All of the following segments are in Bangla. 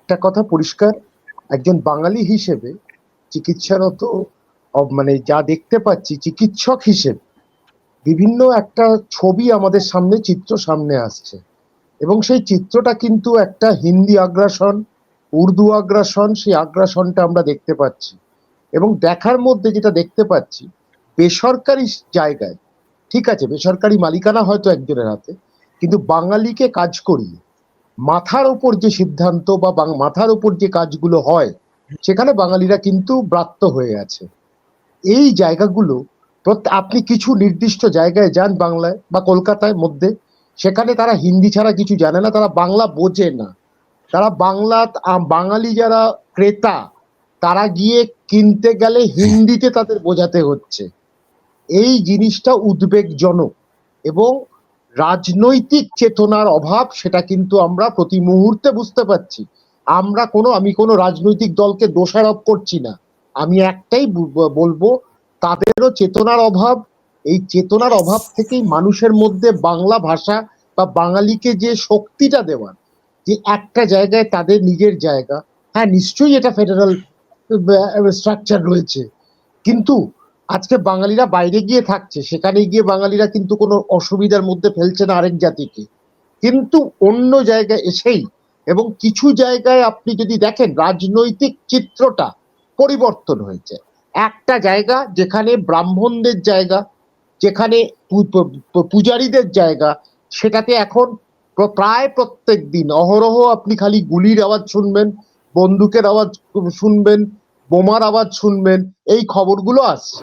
একটা কথা পরিষ্কার, একজন বাঙালি হিসেবে চিকিৎসারত মানে যা দেখতে পাচ্ছি চিকিৎসক হিসেবে বিভিন্ন একটা ছবি আমাদের সামনে, চিত্র সামনে আসছে, এবং সেই চিত্রটা কিন্তু একটা হিন্দি আগ্রাসন, উর্দু আগ্রাসন, সেই আগ্রাসনটা আমরা দেখতে পাচ্ছি। এবং দেখার মধ্যে যেটা দেখতে পাচ্ছি, বেসরকারি জায়গায়, ঠিক আছে বেসরকারি মালিকানা হয়তো একজনের হাতে, কিন্তু বাঙালিকে কাজ করিয়ে মাথার উপর যে সিদ্ধান্ত বা মাথার উপর যে কাজগুলো হয়, সেখানে বাঙালিরা কিন্তু ব্রাত্য হয়ে আছে। এই জায়গাগুলো আপনি কিছু নির্দিষ্ট জায়গায় যান বাংলায় বা কলকাতায় মধ্যে, সেখানে তারা হিন্দি ছাড়া কিছু জানে না, তারা বাংলা বোঝে না। তারা বাঙালি যারা ক্রেতা, তারা গিয়ে কিনতে গেলে হিন্দিতে তাদের বোঝাতে হচ্ছে। এই জিনিসটা উদ্বেগজনক, এবং রাজনৈতিক চেতনার অভাব, সেটা কিন্তু আমরা প্রতি মুহূর্তে বুঝতে পারছি। আমি কোনো রাজনৈতিক দলকে দোষারোপ করছি না, আমি একটাই বলবো, তাদেরও চেতনার অভাব। এই চেতনার অভাব থেকেই মানুষের মধ্যে বাংলা ভাষা বা বাঙালিকে যে শক্তিটা দেওয়ার, যে একটা জায়গায় তাদের নিজের জায়গা, হ্যাঁ নিশ্চয়ই এটা ফেডারেল স্ট্রাকচার রয়েছে, কিন্তু আজকে বাঙালিরা বাইরে গিয়ে থাকছে, সেখানে গিয়ে বাঙালিরা কিন্তু কোনো অসুবিধার মধ্যে ফেলছে না আরেক জাতিকে, কিন্তু অন্য জায়গায় এসেই, এবং কিছু জায়গায় আপনি যদি দেখেন রাজনৈতিক চিত্রটা পরিবর্তন হয়েছে। একটা জায়গা যেখানে ব্রাহ্মণদের জায়গা, যেখানে পূজারীদের জায়গা, সেটাতে এখন প্রায় প্রত্যেক দিন অহরহ আপনি খালি গুলির আওয়াজ শুনবেন, বন্দুকের আওয়াজ শুনবেন, বোমার আওয়াজ শুনবেন, এই খবরগুলো আসছে।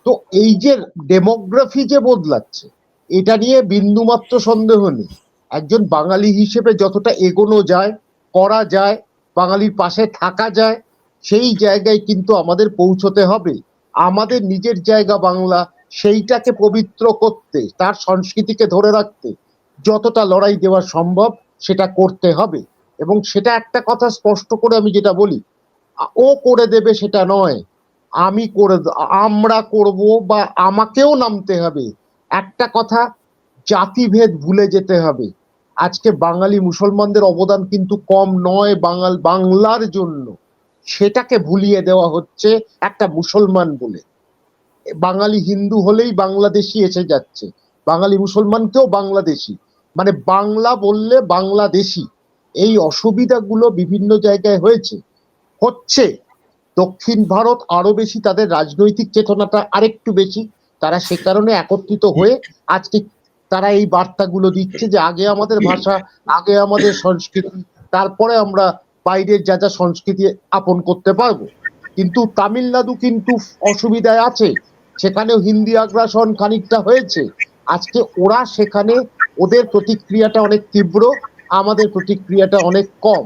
তো এই যে ডেমোগ্রাফি যে বদলাচ্ছে, এটা নিয়ে বিন্দুমাত্র সন্দেহ নেই। একজন বাঙালি হিসেবে যতটা এগোনো যায়, করা যায়, বাঙালির পাশে থাকা যায়, সেই জায়গায় কিন্তু আমাদের পৌঁছতে হবে। আমাদের নিজের জায়গা বাংলা, সেইটাকে পবিত্র করতে, তার সংস্কৃতিকে ধরে রাখতে যতটা লড়াই দেওয়া সম্ভব সেটা করতে হবে। এবং সেটা একটা কথা স্পষ্ট করে আমি যেটা বলি, ও করে দেবে সেটা নয়, আমরা করব, বা আমাকেও নামতে হবে। একটা কথা, জাতিভেদ ভুলে যেতে হবে। আজকে বাঙালি মুসলমানদের অবদান কিন্তু কম নয় বাংলার জন্য, সেটাকে ভুলিয়ে দেওয়া হচ্ছে একটা মুসলমান বলে। বাঙালি হিন্দু হলেই বাংলাদেশি এসে যাচ্ছে, বাঙালি মুসলমানকেও বাংলাদেশি, মানে বাংলা বললে বাংলাদেশি। এই অসুবিধাগুলো বিভিন্ন জায়গায় হচ্ছে। দক্ষিণ ভারত আরো বেশি, তাদের রাজনৈতিক চেতনাটা আরেকটু বেশি, তারা সে কারণে একত্রিত হয়ে আজকে তারা এই বার্তাগুলো দিচ্ছে যে আগে আমাদের ভাষা, আগে আমাদের সংস্কৃতি, তারপরে আমরা বাইরের যা যা সংস্কৃতি আপন করতে পারবো। কিন্তু তামিলনাড়ু কিন্তু অসুবিধায় আছে, সেখানেও হিন্দি আগ্রাসন খানিকটা হয়েছে। আজকে ওরা সেখানে, ওদের প্রতিক্রিয়াটা অনেক তীব্র, আমাদের প্রতিক্রিয়াটা অনেক কম।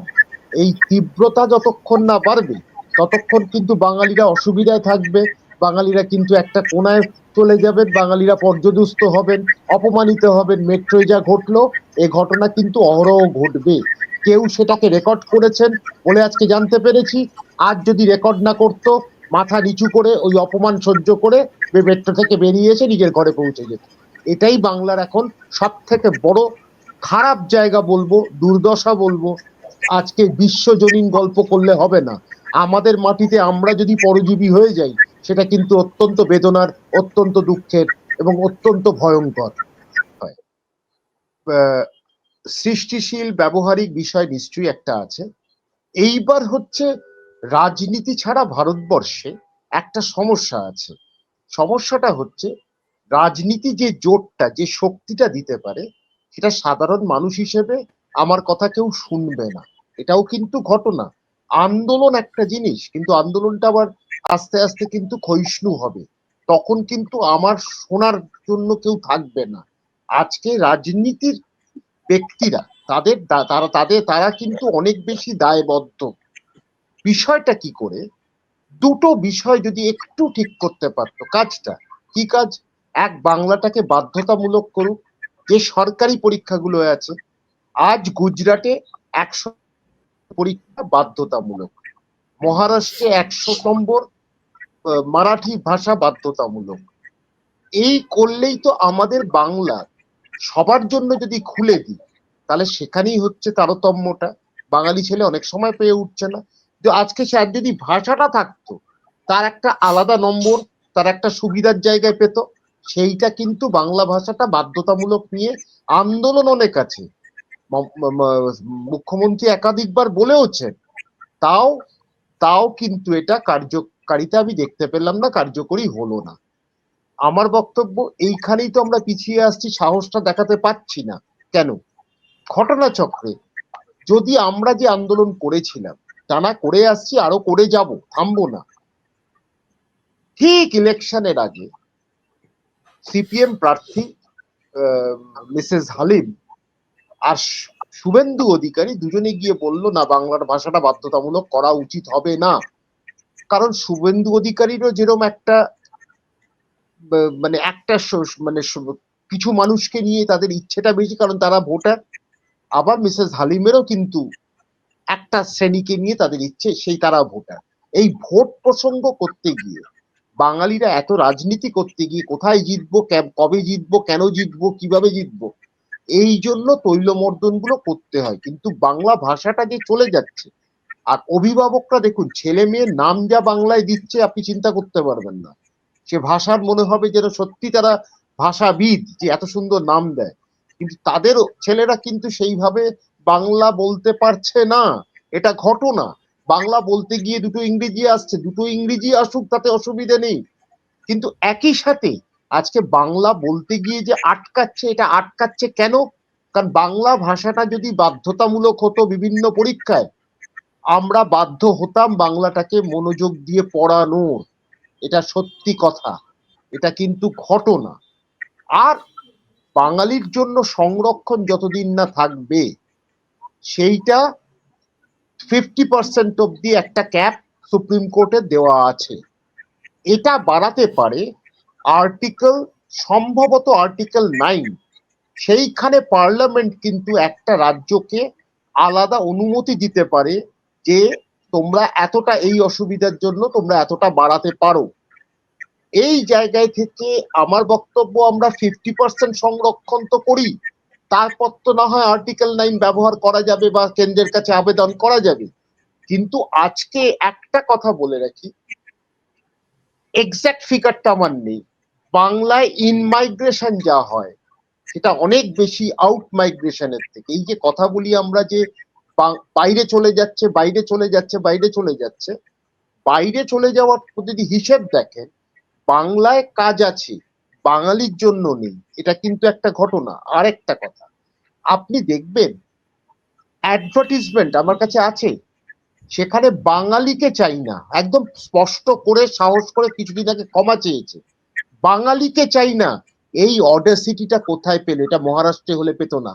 এই তীব্রতা যতক্ষণ না বাড়বে, ততক্ষণ কিন্তু বাঙালিরা অসুবিধায় থাকবে, বাঙালিরা কিন্তু একটা কোনায় চলে যাবেন, বাঙালিরা পর্যদুস্ত হবেন, অপমানিত হবেন। মেট্রোয় যা ঘটলো, এ ঘটনা কিন্তু অহরহ ঘটবে। কেউ সেটাকে রেকর্ড করেছেন বলে আজকে জানতে পেরেছি, আজ যদি রেকর্ড না করতো, মাথা নিচু করে ওই অপমান সহ্য করে মেট্রো থেকে বেরিয়ে এসে নিজের ঘরে পৌঁছে যেত। এটাই বাংলার এখন সব থেকে বড় খারাপ জায়গা বলবো, দুর্দশা বলবো। আজকে বিশ্বজনীন গল্প করলে হবে না, আমাদের মাটিতে আমরা যদি পরজীবী হয়ে যাই, সেটা কিন্তু অত্যন্ত বেদনার, অত্যন্ত দুঃখের এবং অত্যন্ত ভয়ঙ্কর হয়। সৃষ্টিশীল ব্যবহারিক বিষয় নিশ্চয়ই একটা আছে। এইবার হচ্ছে, রাজনীতি ছাড়া ভারতবর্ষে একটা সমস্যা আছে। সমস্যাটা হচ্ছে, রাজনীতি যে জোটটা, যে শক্তিটা দিতে পারে, সেটা সাধারণ মানুষ হিসেবে আমার কথা কেউ শুনবে না। এটাও কিন্তু ঘটনা। আন্দোলন একটা জিনিস, কিন্তু আন্দোলনটা আবার আস্তে আস্তে কিন্তু ক্ষয়িষ্ণু হবে, তখন কিন্তু আমার শোনার জন্য কেউ থাকবে না। আজকে রাজনীতির ব্যক্তিরা, তারা কিন্তু অনেক বেশি দায়বদ্ধ। বিষয়টা কি করে, দুটো বিষয় যদি একটু ঠিক করতে পারতো, কাজটা কি কাজ? এক, বাংলাটাকে বাধ্যতামূলক করুক, যে সরকারি পরীক্ষাগুলো আছে। আজ গুজরাটে 100 পরীক্ষা বাধ্যতামূলক, মহারাষ্ট্রে 100 নম্বর মারাঠি ভাষা বাধ্যতামূলক। এই করলেই তো আমাদের বাংলা সবার জন্য যদি খুলে দিই, তাহলে সেখানেই হচ্ছে তারতম্যটা। বাঙালি ছেলে অনেক সময় পেয়ে উঠছে না। তো আজকে স্যার যদি ভাষাটা থাকতো, তার একটা আলাদা নম্বর, তার একটা সুবিধার জায়গায় পেত, সেইটা কিন্তু বাংলা ভাষাটা বাধ্যতামূলক নিয়ে আন্দোলন অনেক আছে। মুখ্যমন্ত্রী একাধিকবার বলেওছেন, তাও তাও কিন্তু এটা কার্যকারিতা আমি দেখতে পেলাম না, কার্যকরী হলো না। আমার বক্তব্য এইখানেই তো আমরা পিছিয়ে আসছি, সাহসটা দেখাতে পাচ্ছি না কেন? ঘটনাচক্রে যদি আমরা যে আন্দোলন করেছিলাম, টানা করে আসছি, আরো করে যাব, থামবো না। ঠিক ইলেকশনের আগে সিপিএম প্রার্থী মিসেস হালিম আর শুভেন্দু অধিকারী দুজনে গিয়ে বলল না, বাংলার ভাষাটা বাধ্যতামূলক করা উচিত হবে না। কারণ শুভেন্দু অধিকারীরও যেরকম একটা মানে একটা মানে কিছু মানুষকে নিয়ে তাদের ইচ্ছেটা বেশি, কারণ তারা ভোটার। আবার মিসেস হালিমেরও কিন্তু একটা শ্রেণীকে নিয়ে তাদের ইচ্ছে, সেই তারা ভোটার। এই ভোট প্রসঙ্গ করতে গিয়ে বাঙালিরা এত রাজনীতি করতে গিয়ে কোথায় জিতবো, কবে জিতবো, কেন জিতবো, কিভাবে জিতবো, এই জন্য তৈলমর্দন গুলো করতে হয়। কিন্তু বাংলা ভাষাটা যে চলে যাচ্ছে, আর অভিভাবকরা দেখুন, ছেলে মেয়ের নাম যা বাংলায় দিচ্ছে আপনি চিন্তা করতে পারবেন না। সে ভাষার মনে হবে যেন সত্যি তারা ভাষাবিদ, যে এত সুন্দর নাম দেয়। কিন্তু তাদের ছেলেরা কিন্তু সেইভাবে বাংলা বলতে পারছে না, এটা ঘটনা। বাংলা বলতে গিয়ে দুটো ইংরেজি আসছে, দুটো ইংরেজি আসুক, তাতে অসুবিধে নেই। কিন্তু একই সাথে আজকে বাংলা বলতে গিয়ে যে আটকাচ্ছে, এটা আটকাচ্ছে কেন? কারণ বাংলা ভাষাটা যদি বাধ্যতামূলক হতো বিভিন্ন পরীক্ষায়, আমরা বাধ্য হতাম বাংলাটাকে মনোযোগ দিয়ে পড়ানোর। এটা সত্যি কথা, এটা কিন্তু ঘটনা। আর বাঙালির জন্য সংরক্ষণ যতদিন না থাকবে, সেইটা 50% অব্দি একটা ক্যাপ সুপ্রিম কোর্টে দেওয়া আছে। এটা বাড়াতে পারে আর্টিকেল, সম্ভবত আর্টিকেল 9। সেইখানে পার্লামেন্ট কিন্তু একটা রাজ্যকে আলাদা অনুমতি দিতে পারে যে তোমরা এতটা, এই অসুবিধার জন্য তোমরা এতটা বাড়াতে পারো। এই জায়গায় থেকে আমার বক্তব্য, আমরা 50% সংরক্ষণ তো করি, তারপর তো না হয় আর্টিকেল 9 ব্যবহার করা যাবে বা কেন্দ্রের কাছে আবেদন করা যাবে। কিন্তু আজকে একটা কথা বলে রাখি, এক্সাক্ট ফিগারটা আমার নেই, বাংলায় ইন মাইগ্রেশন যা হয় সেটা অনেক বেশি আউট মাইগ্রেশনের থেকে। এই যে কথা বলি আমরা যে বাইরে চলে যাচ্ছে, বাইরে চলে যাচ্ছে, বাইরে চলে যাচ্ছে, বাইরে চলে যাওয়ার যদি হিসেব দেখেন, বাংলায় কাজ আছে, বাঙালির জন্য নেই, এটা কিন্তু একটা ঘটনা। আর একটা কথা, আপনি দেখবেন অ্যাডভার্টিজমেন্ট আমার কাছে আছে, সেখানে বাঙালিকে চাই না, একদম স্পষ্ট করে সাহস করে কিছুদিন আগে ক্ষমা চেয়েছে, বাঙালিকে চাই না। এই অডাসিটিটা কোথায় পেল? এটা মহারাষ্ট্রে হলে পেত না,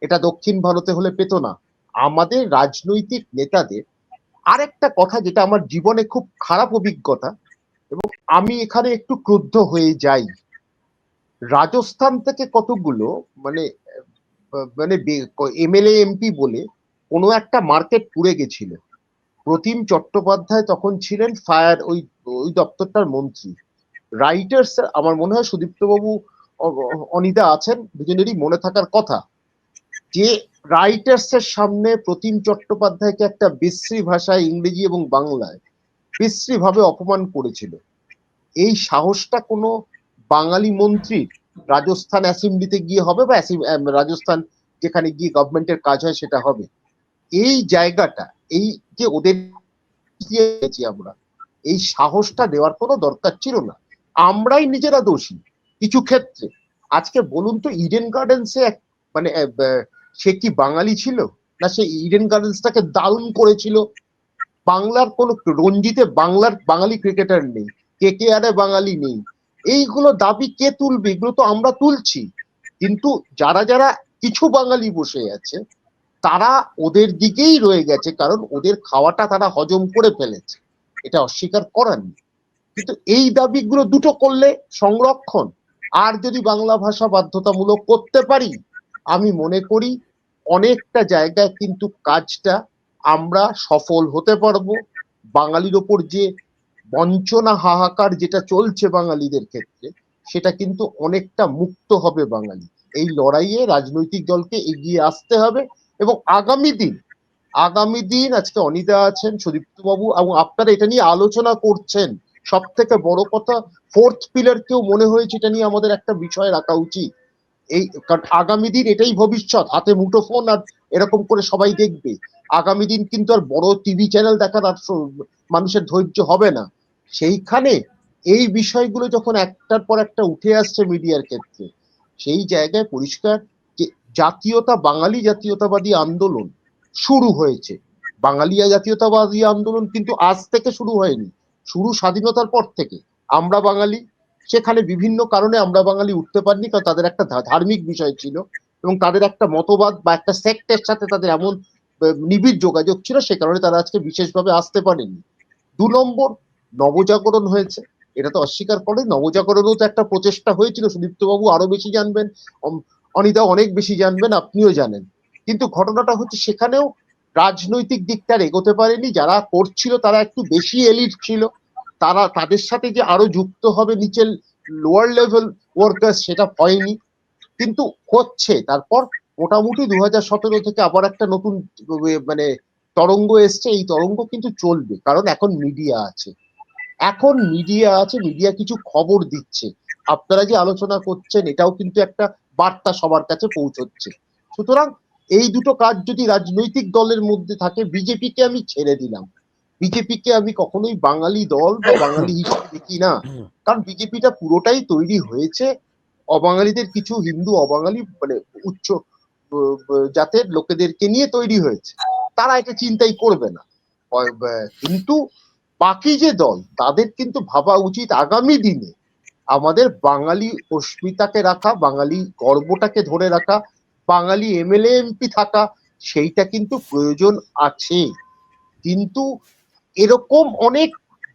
এটা দক্ষিণ ভারতে হলে পেত না। আমাদের রাজনৈতিক নেতাদের আরেকটা কথা, যেটা আমার জীবনে খুব খারাপ অভিজ্ঞতা, এবং আমি এখানে একটু ক্রুদ্ধ হয়ে যাই। রাজস্থান থেকে কতগুলো মানে মানে এমএলএ এমপি বলে কোনো একটা মার্কেট পুড়ে গেছিল। প্রতিম চট্টোপাধ্যায় তখন ছিলেন ফায়ার, ওই ওই দপ্তরটার মন্ত্রী। রাইটার্স, আমার মনে হয় সুদীপ্ত বাবু, অনিদা আছেন, দুজনেরই মনে থাকার কথা, যে রাইটার্স এর সামনে প্রতিম চট্টোপাধ্যায়কে একটা বিশ্রী ভাষায়, ইংরেজি এবং বাংলায় বিশ্রী ভাবে অপমান করেছিল। এই সাহসটা কোনো বাঙালি মন্ত্রীর রাজস্থান অ্যাসেম্বলিতে গিয়ে হবে, বা রাজস্থান যেখানে গিয়ে গভর্নমেন্টের কাজ হয় সেটা হবে? এই জায়গাটা, এই যে ওদের আমরা, এই সাহসটা দেওয়ার কোনো দরকার ছিল না। আমরাই নিজেরা দোষী কিছু ক্ষেত্রে। আজকে বলুন তো, ইডেন গার্ডেন্সে মানে সে কি বাঙালি ছিল? না সে ইডেন গার্ডেন্সটাকে দারুণ করেছিল? বাংলার কোন রঞ্জিতে বাংলার বাঙালি ক্রিকেটার নেই, কেকেআরে বাঙালি নেই। এইগুলো দাবি কে তুলবে? এগুলো তো আমরা তুলছি। কিন্তু যারা যারা কিছু বাঙালি বসে আছে, তারা ওদের দিকেই রয়ে গেছে, কারণ ওদের খাওয়াটা তারা হজম করে ফেলেছে, এটা অস্বীকার করার নেই। কিন্তু এই দাবিগুলো দুটো করলে, সংরক্ষণ আর যদি বাংলা ভাষা বাধ্যতামূলক করতে পারি, আমি মনে করি অনেকটা জায়গায় কিন্তু কাজটা আমরা সফল হতে পারবো। বাঙালির ওপর যে বঞ্চনা, হাহাকার যেটা চলছে বাঙালিদের ক্ষেত্রে, সেটা কিন্তু অনেকটা মুক্ত হবে বাঙালি। এই লড়াইয়ে রাজনৈতিক দলকে এগিয়ে আসতে হবে, এবং আগামী দিন আজকে অনিদা আছেন, সুদীপ্ত বাবু, এবং আপনারা এটা নিয়ে আলোচনা করছেন। সব থেকে বড় কথা, ফোর্থ পিলার কেউ মনে হয়েছে এটা নিয়ে আমাদের একটা বিষয় রাখা উচিত। এই কারণ আগামী দিন এটাই ভবিষ্যৎ, হাতে মুঠোফোন আর এরকম করে সবাই দেখবে। আগামী দিন কিন্তু আর বড় টিভি চ্যানেল দেখার আর মানুষের ধৈর্য হবে না। সেইখানে এই বিষয়গুলো যখন একটার পর একটা উঠে আসছে মিডিয়ার ক্ষেত্রে, সেই জায়গায় পরিষ্কার যে জাতীয়তা, বাঙালি জাতীয়তাবাদী আন্দোলন শুরু হয়েছে। বাঙালিয়া জাতীয়তাবাদী আন্দোলন কিন্তু আজ থেকে শুরু হয়নি, শুরু স্বাধীনতার পর থেকে। আমরা বাঙালি, সেখানে বিভিন্ন কারণে আমরা বাঙালি উঠতে পারিনি, কারণ তাদের একটা ধার্মিক বিষয় ছিল এবং তাদের একটা মতবাদ বা একটা সেক্টের সাথে তাদের এমন নিবিড় যোগাযোগ ছিল, সে কারণে তারা আজকে বিশেষভাবে আসতে পারেনি। 2 নম্বর, নবজাগরণ হয়েছে, এটা তো অস্বীকার করে। নবজাগরণও তো একটা প্রচেষ্টা হয়েছিল, সুদীপ্ত বাবু আরো বেশি জানবেন, অনিতা অনেক বেশি জানবেন, আপনিও জানেন। কিন্তু ঘটনাটা হচ্ছে সেখানেও রাজনৈতিক দিকটা এগোতে পারেনি। যারা করছিল তারা একটু বেশি এলিট ছিল, তারা তাদের সাথে যে আরো যুক্ত হবে নিচের লোয়ার লেভেল ওয়ার্কার, সেটা হয়নি। কিন্তু হচ্ছে তারপর মোটামুটি 2017 থেকে আবার একটা নতুন মানে তরঙ্গ এসছে। এই তরঙ্গ কিন্তু চলবে, কারণ এখন মিডিয়া আছে। এখন মিডিয়া আছে, মিডিয়া কিছু খবর দিচ্ছে। আপনারা যে আলোচনা করছেন এটাও কিন্তু একটা বার্তা সবার কাছে পৌঁছচ্ছে। সুতরাং এই দুটো কাজ যদি রাজনৈতিক দলের মধ্যে থাকে, বিজেপিকে আমি ছেড়ে দিলাম, বিজেপিকে আমি কখনোই বাঙালি দল বা বাঙালি হিসেবে দেখি না। কারণ বিজেপিটা পুরোটাই তৈরি হয়েছে অবাঙালিদের, কিছু হিন্দু অবাঙালি মানে উচ্চ জাতের লোকেদেরকে নিয়ে তৈরি হয়েছে। তারা এটা চিন্তাই করবে না। কিন্তু বাকি যে দল, তাদের কিন্তু ভাবা উচিত আগামী দিনে আমাদের বাঙালি অস্মিতাকে রাখা, বাঙালি গর্বটাকে ধরে রাখা, বাঙালি এমএলএ এমপি থাকা, সেইটা কিন্তু প্রয়োজন আছে। কিন্তু এরকম অনেক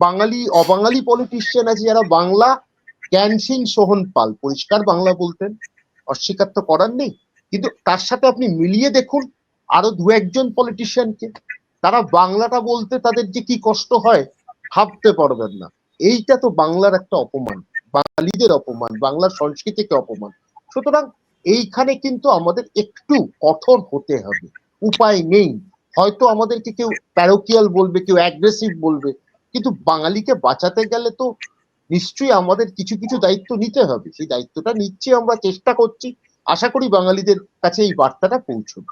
বাঙালি অবাঙালি পলিটিশিয়ান আছে যারা বাংলা, জ্ঞান সিং সোহন পাল পরিষ্কার বাংলা বলতেন, অস্বীকার তো করার নেই। কিন্তু তার সাথে আপনি মিলিয়ে দেখুন আরো 2-1 জন পলিটিশিয়ানকে, তারা বাংলাটা বলতে তাদের যে কি কষ্ট হয় ভাবতে পারবেন না। এইটা তো বাংলার একটা অপমান, বাঙালিদের অপমান, বাংলার সংস্কৃতিকে অপমান। সুতরাং এইখানে কিন্তু আমাদের একটু কঠোর হতে হবে, উপায় নেই। হয়তো আমাদেরকে কেউ প্যারোকিয়াল বলবে, কেউ অ্যাগ্রেসিভ বলবে, কিন্তু বাঙালিকে বাঁচাতে গেলে তো নিশ্চয়ই আমাদের কিছু কিছু দায়িত্ব নিতে হবে। সেই দায়িত্বটা নিচ্ছি, আমরা চেষ্টা করছি। আশা করি বাঙালিদের কাছে এই বার্তাটা পৌঁছবে।